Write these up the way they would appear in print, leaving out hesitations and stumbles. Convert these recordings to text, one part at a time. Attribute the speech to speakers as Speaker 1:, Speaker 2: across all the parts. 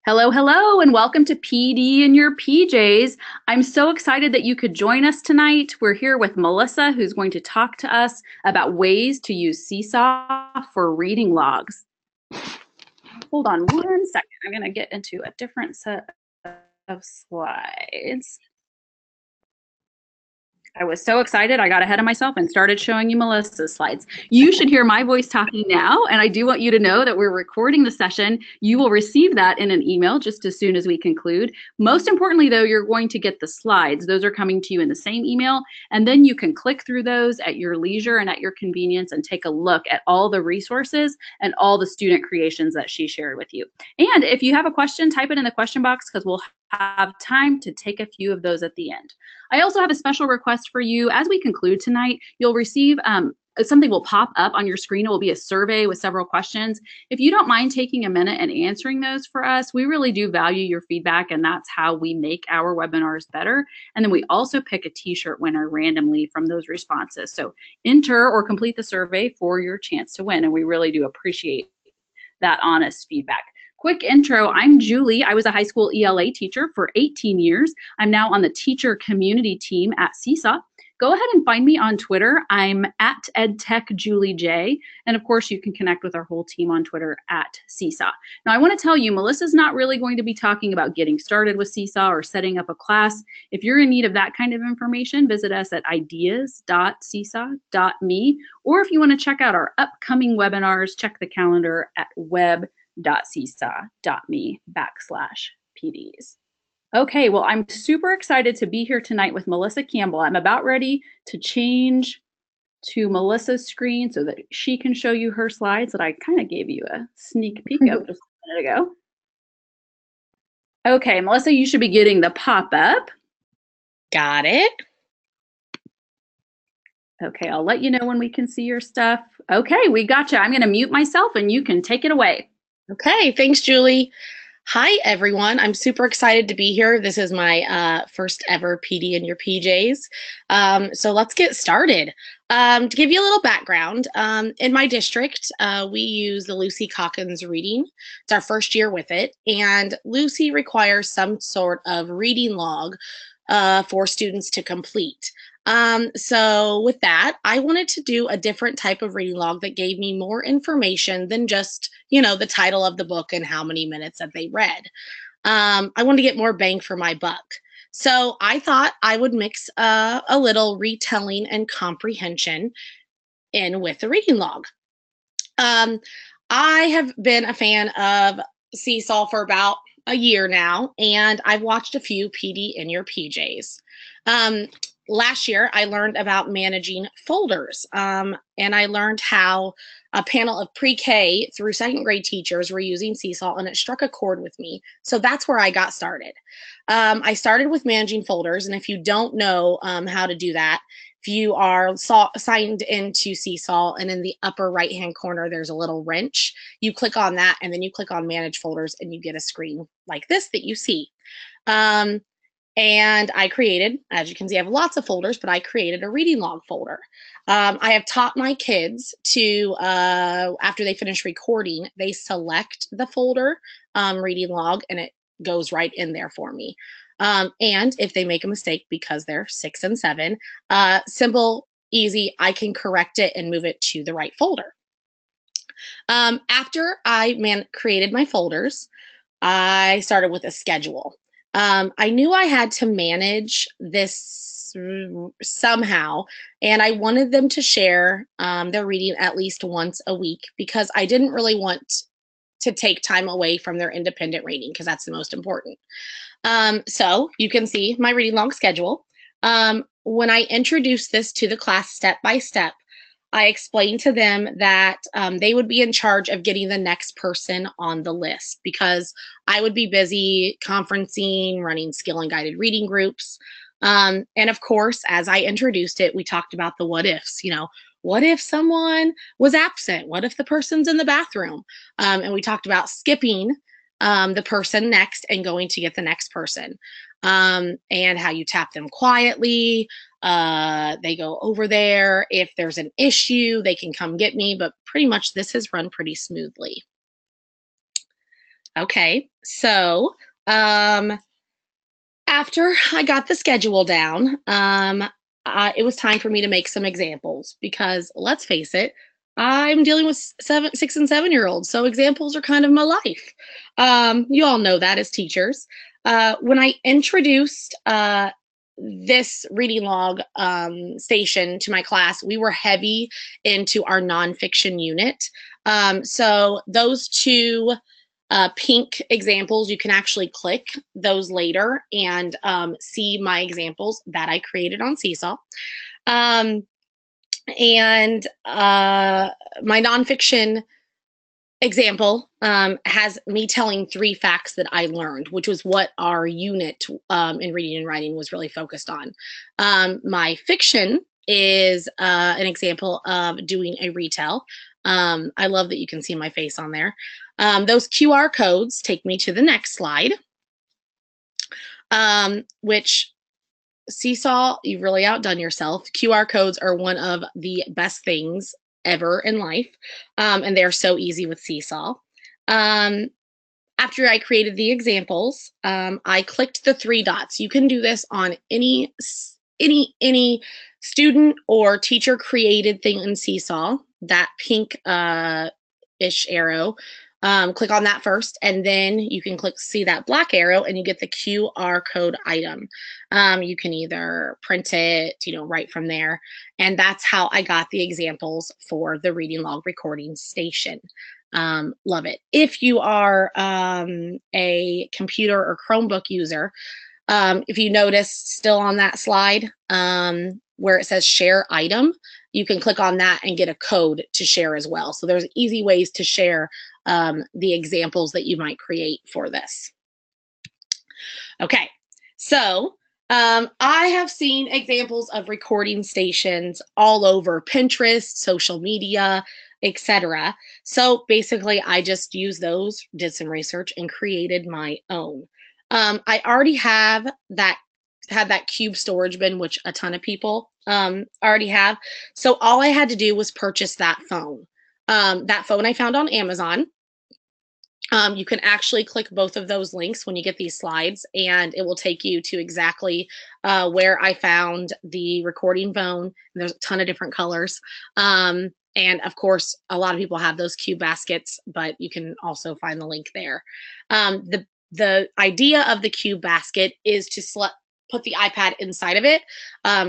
Speaker 1: Hello, hello, and welcome to PD in Your PJs. I'm so excited that you could join us tonight. We're here with Melissa, who's going to talk to us about ways to use Seesaw for reading logs. Hold on one second. I'm going to get into a different set of slides. I was so excited, I got ahead of myself and started showing you Melissa's slides. You should hear my voice talking now, and I do want you to know that we're recording the session. You will receive that in an email just as soon as we conclude. Most importantly, though, you're going to get the slides. Those are coming to you in the same email, and then you can click through those at your leisure and at your convenience and take a look at all the resources and all the student creations that she shared with you. And if you have a question, type it in the question box because we'll have time to take a few of those at the end. I also have a special request for you. As we conclude tonight, you'll receive something will pop up on your screen. It will be a survey with several questions. If you don't mind taking a minute and answering those for us, we really do value your feedback, and that's how we make our webinars better. And then we also pick a t-shirt winner randomly from those responses. So enter or complete the survey for your chance to win, and we really do appreciate that honest feedback. Quick intro, I'm Julie. I was a high school ELA teacher for 18 years. I'm now on the teacher community team at Seesaw. Go ahead and find me on Twitter. I'm at EdTechJulieJ. And of course, you can connect with our whole team on Twitter at Seesaw. Now, I want to tell you, Melissa's not really going to be talking about getting started with Seesaw or setting up a class. If you're in need of that kind of information, visit us at ideas.seesaw.me. Or if you want to check out our upcoming webinars, check the calendar at web.seesaw.me/PDs. Okay, well, I'm super excited to be here tonight with Melissa Campbell. I'm about ready to change to Melissa's screen so that she can show you her slides that I kind of gave you a sneak peek of just a minute ago. Okay, Melissa, you should be getting the pop-up.
Speaker 2: Got it.
Speaker 1: Okay, I'll let you know when we can see your stuff. Okay, we gotcha. I'm going to mute myself and you can take it away.
Speaker 2: Okay, thanks, Julie. Hi, everyone. I'm super excited to be here. This is my first ever PD in Your PJs. So let's get started. To give you a little background, in my district, we use the Lucy Calkins reading. It's our first year with it, and Lucy requires some sort of reading log for students to complete. So with that, I wanted to do a different type of reading log that gave me more information than just, the title of the book and how many minutes that they read. I wanted to get more bang for my buck. So I thought I would mix a little retelling and comprehension in with the reading log. I have been a fan of Seesaw for about a year now, and I've watched a few PD in Your PJs. Last year, I learned about managing folders, and I learned how a panel of pre-K through second grade teachers were using Seesaw, and it struck a chord with me. So that's where I got started. I started with managing folders, and if you don't know how to do that, if you are signed into Seesaw and in the upper right-hand corner, there's a little wrench. You click on that, and then you click on Manage Folders, and you get a screen like this that you see. And I created, as you can see, I have lots of folders, but I created a reading log folder. I have taught my kids to, after they finish recording, they select the folder, reading log, and it goes right in there for me. And if they make a mistake because they're 6 and 7, simple, easy, I can correct it and move it to the right folder. After I created my folders, I started with a schedule. I knew I had to manage this somehow, and I wanted them to share their reading at least once a week because I didn't really want to take time away from their independent reading because that's the most important. So you can see my reading log schedule. When I introduced this to the class step by step, I explained to them that they would be in charge of getting the next person on the list because I would be busy conferencing, running skill and guided reading groups. And of course, as I introduced it, we talked about the what ifs, what if someone was absent? What if the person's in the bathroom? And we talked about skipping the person next and going to get the next person, and how you tap them quietly. They go over there. If there's an issue, they can come get me, but pretty much this has run pretty smoothly. Okay, so um, after I got the schedule down, it was time for me to make some examples because let's face it, I'm dealing with 6 and 7 year olds, so examples are kind of my life. You all know that as teachers. When I introduced this reading log station to my class, we were heavy into our nonfiction unit. So those two pink examples, you can actually click those later and see my examples that I created on Seesaw. Um, and my nonfiction example has me telling 3 facts that I learned, which was what our unit in reading and writing was really focused on. My fiction is an example of doing a retell. I love that you can see my face on there. Those QR codes take me to the next slide, which Seesaw, you've really outdone yourself. QR codes are one of the best things ever in life, and they're so easy with Seesaw. After I created the examples, I clicked the 3 dots. You can do this on any student or teacher created thing in Seesaw. That pink ish arrow. Click on that first, and then you can see that black arrow, and you get the QR code item. You can either print it, right from there, and that's how I got the examples for the reading log recording station. Love it. If you are a computer or Chromebook user, if you notice still on that slide where it says share item, you can click on that and get a code to share as well. So there's easy ways to share the examples that you might create for this. Okay, so I have seen examples of recording stations all over Pinterest, social media, etc. So basically, I just used those, did some research, and created my own. I already had that cube storage bin, which a ton of people already have. So all I had to do was purchase that phone. That phone I found on Amazon. You can actually click both of those links when you get these slides, and it will take you to exactly where I found the recording phone. And there's a ton of different colors. And of course, a lot of people have those cube baskets, but you can also find the link there. The idea of the cube basket is to put the iPad inside of it,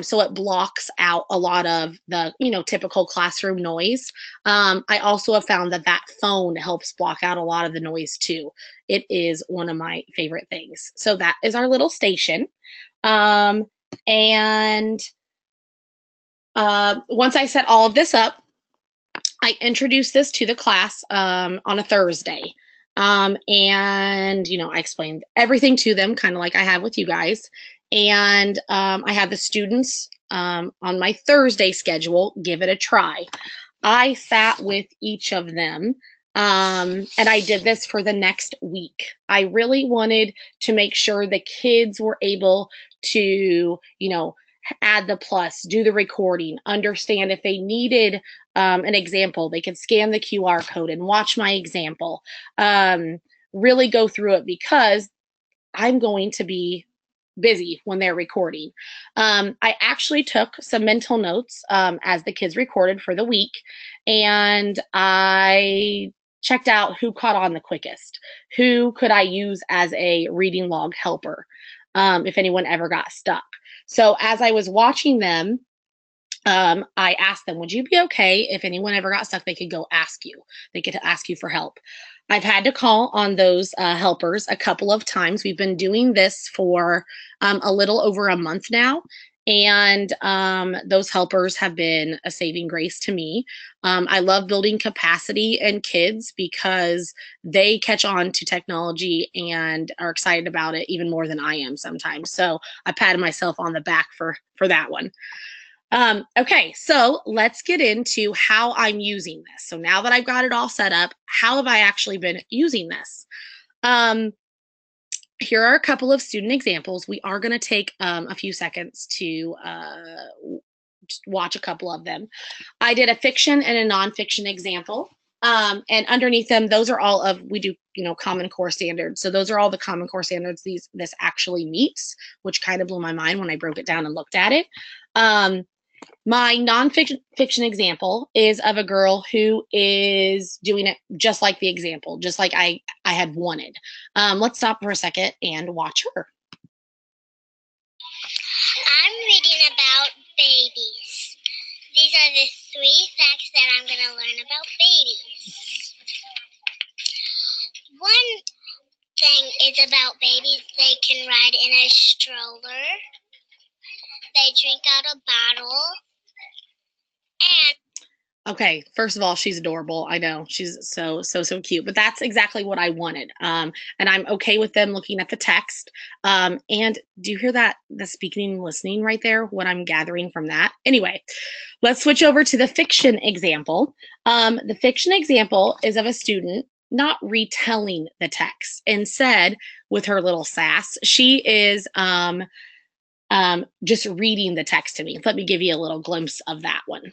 Speaker 2: so it blocks out a lot of the typical classroom noise. I also have found that phone helps block out a lot of the noise too. It is one of my favorite things. So that is our little station. And once I set all of this up, I introduced this to the class on a Thursday. And I explained everything to them, kind of like I have with you guys. And I had the students on my Thursday schedule give it a try. I sat with each of them, and I did this for the next week. I really wanted to make sure the kids were able to, add the plus, do the recording, understand if they needed an example, they could scan the QR code and watch my example. Really go through it because I'm going to be busy when they're recording. I actually took some mental notes as the kids recorded for the week, and I checked out who caught on the quickest, who could I use as a reading log helper if anyone ever got stuck. So as I was watching them, I asked them, would you be okay if anyone ever got stuck, they could go ask you. They could ask you for help. I've had to call on those helpers a couple of times. We've been doing this for a little over a month now. And those helpers have been a saving grace to me. I love building capacity in kids because they catch on to technology and are excited about it even more than I am sometimes. So I patted myself on the back for that one. Okay, so let's get into how I'm using this. So now that I've got it all set up, how have I actually been using this? Here are a couple of student examples. We are going to take a few seconds to just watch a couple of them. I did a fiction and a nonfiction example. And underneath them, those are all of, we do, Common Core standards. So those are all the Common Core standards this actually meets, which kind of blew my mind when I broke it down and looked at it. My nonfiction example is of a girl who is doing it just like the example, just like I had wanted. Let's stop for a second and watch her.
Speaker 3: I'm reading about babies. These are the 3 facts that I'm going to learn about babies. One thing is about babies, they can ride in a stroller. They drink out a bottle. And
Speaker 2: okay, first of all, she's adorable. I know she's so cute, but that's exactly what I wanted. And I'm okay with them looking at the text. And do you hear that? The speaking and listening right there, what I'm gathering from that. Anyway, let's switch over to the fiction example. The fiction example is of a student not retelling the text. Instead, with her little sass, she is just reading the text to me. Let me give you a little glimpse of that one.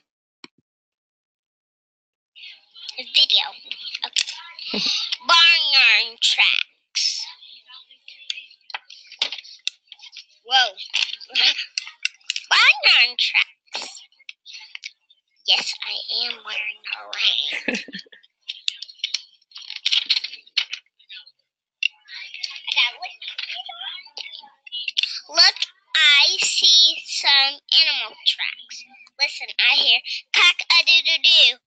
Speaker 3: Video. Okay. Barnyard tracks. Whoa. Barnyard tracks. Yes, I am wearing a ring. Look, I see some animal tracks. Listen, I hear cock-a-doodle-doo.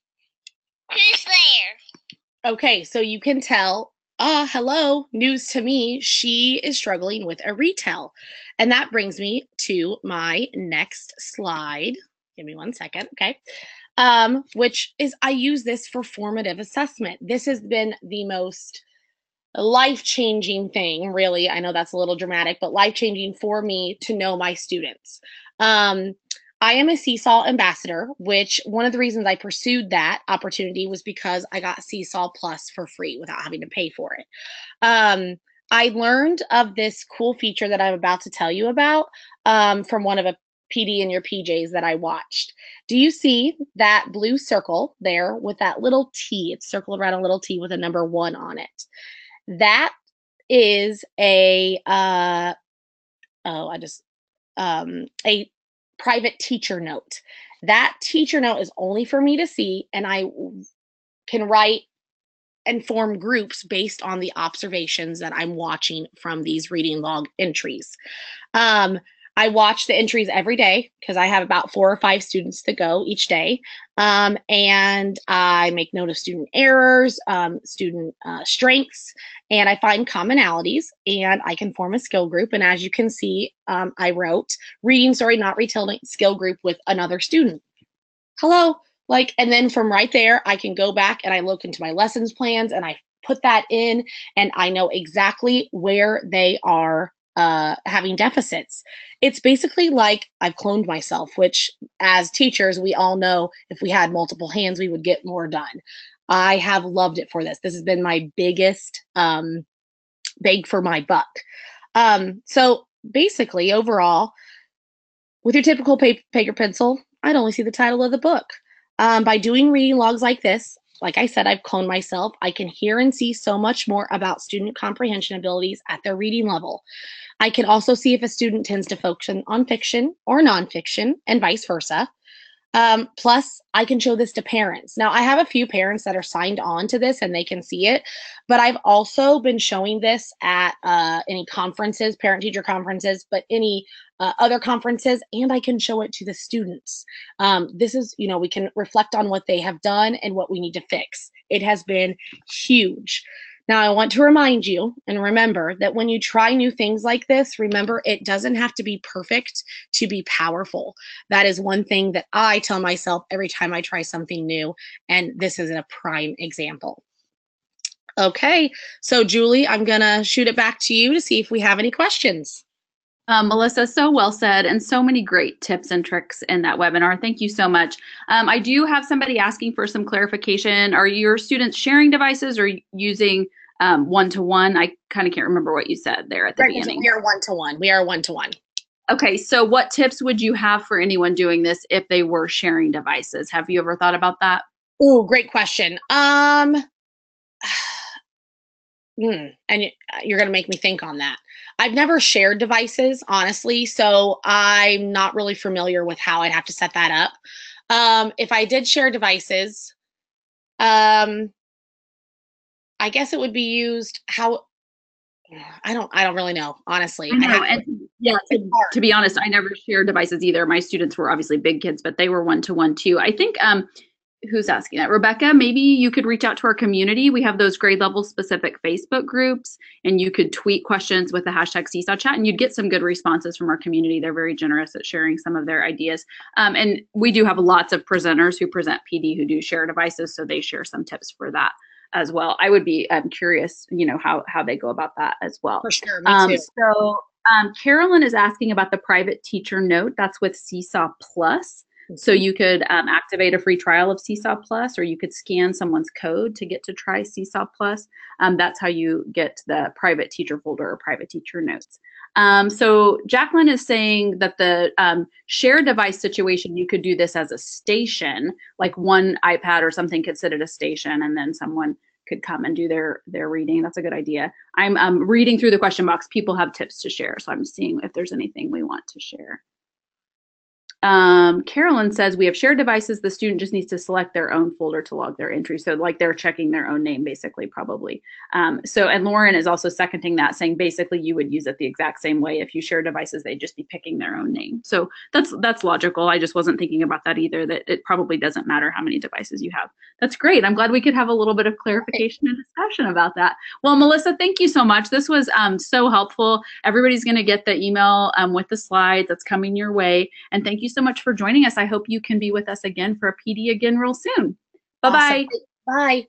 Speaker 3: Who's there?
Speaker 2: Okay, so you can tell, hello, news to me, she is struggling with a retell. And that brings me to my next slide. Give me 1 second, okay? Which is, I use this for formative assessment. This has been the most life-changing thing, really. I know that's a little dramatic, but life-changing for me to know my students. I am a Seesaw ambassador, which one of the reasons I pursued that opportunity was because I got Seesaw Plus for free without having to pay for it. I learned of this cool feature that I'm about to tell you about from one of a PD in Your PJs that I watched. Do you see that blue circle there with that little T? It's circled around a little T with a number 1 on it. That is a private teacher note. That teacher note is only for me to see, and I can write and form groups based on the observations that I'm watching from these reading log entries. I watch the entries every day because I have about 4 or 5 students to go each day. And I make note of student errors, student strengths, and I find commonalities, and I can form a skill group. And as you can see, I wrote reading, story, not retelling skill group with another student. Hello. And then from right there, I can go back and I look into my lessons plans and I put that in, and I know exactly where they are having deficits. It's basically like I've cloned myself, which as teachers, we all know if we had multiple hands, we would get more done. I have loved it for this. This has been my biggest bang for my buck. So basically, overall, with your typical paper pencil, I'd only see the title of the book. By doing reading logs like this, like I said, I've cloned myself. I can hear and see so much more about student comprehension abilities at their reading level. I can also see if a student tends to focus on fiction or nonfiction and vice versa. Plus, I can show this to parents. Now, I have a few parents that are signed on to this and they can see it, but I've also been showing this at any conferences, parent-teacher conferences, but any other conferences, and I can show it to the students. This is, we can reflect on what they have done and what we need to fix. It has been huge. Now, I want to remind you and remember that when you try new things like this, remember it doesn't have to be perfect to be powerful. That is one thing that I tell myself every time I try something new, and this is a prime example. Okay, so Julie, I'm going to shoot it back to you to see if we have any questions.
Speaker 1: Melissa, so well said, and so many great tips and tricks in that webinar. Thank you so much. I do have somebody asking for some clarification. Are your students sharing devices or using one-to-one? I kind of can't remember what you said there at the beginning.
Speaker 2: We are one-to-one. We are one-to-one.
Speaker 1: Okay, so what tips would you have for anyone doing this if they were sharing devices? Have you ever thought about that?
Speaker 2: Oh, great question. And you're going to make me think on that. I've never shared devices, honestly, so I'm not really familiar with how I'd have to set that up. If I did share devices, um, I guess it would be used how I don't really know, honestly.
Speaker 1: I know, and yeah, to be honest, I never shared devices either. My students were obviously big kids, but they were one-to-one too. I think who's asking that? Rebecca, maybe you could reach out to our community. We have those grade level specific Facebook groups, and you could tweet questions with the hashtag Seesaw Chat, and you'd get some good responses from our community. They're very generous at sharing some of their ideas. And we do have lots of presenters who present PD who do share devices, so they share some tips for that as well. I would be curious, how they go about that as well.
Speaker 2: For sure, me too.
Speaker 1: Carolyn is asking about the private teacher note. That's with Seesaw Plus. So you could activate a free trial of Seesaw Plus, or you could scan someone's code to get to try Seesaw Plus. That's how you get the private teacher folder or private teacher notes. So Jacqueline is saying that the shared device situation, you could do this as a station, like one iPad or something could sit at a station, and then someone could come and do their reading. That's a good idea. I'm reading through the question box. People have tips to share, so I'm seeing if there's anything we want to share. Carolyn says we have shared devices. The student just needs to select their own folder to log their entry. So like they're checking their own name, basically, probably. And Lauren is also seconding that, saying basically you would use it the exact same way. If you share devices, they'd just be picking their own name. So that's logical. I just wasn't thinking about that either, that it probably doesn't matter how many devices you have. That's great. I'm glad we could have a little bit of clarification and discussion about that. Well, Melissa, thank you so much. This was so helpful. Everybody's going to get the email with the slides that's coming your way. And thank you so much for joining us. I hope you can be with us again for a PD again real soon. Bye-bye.
Speaker 2: Awesome. Bye.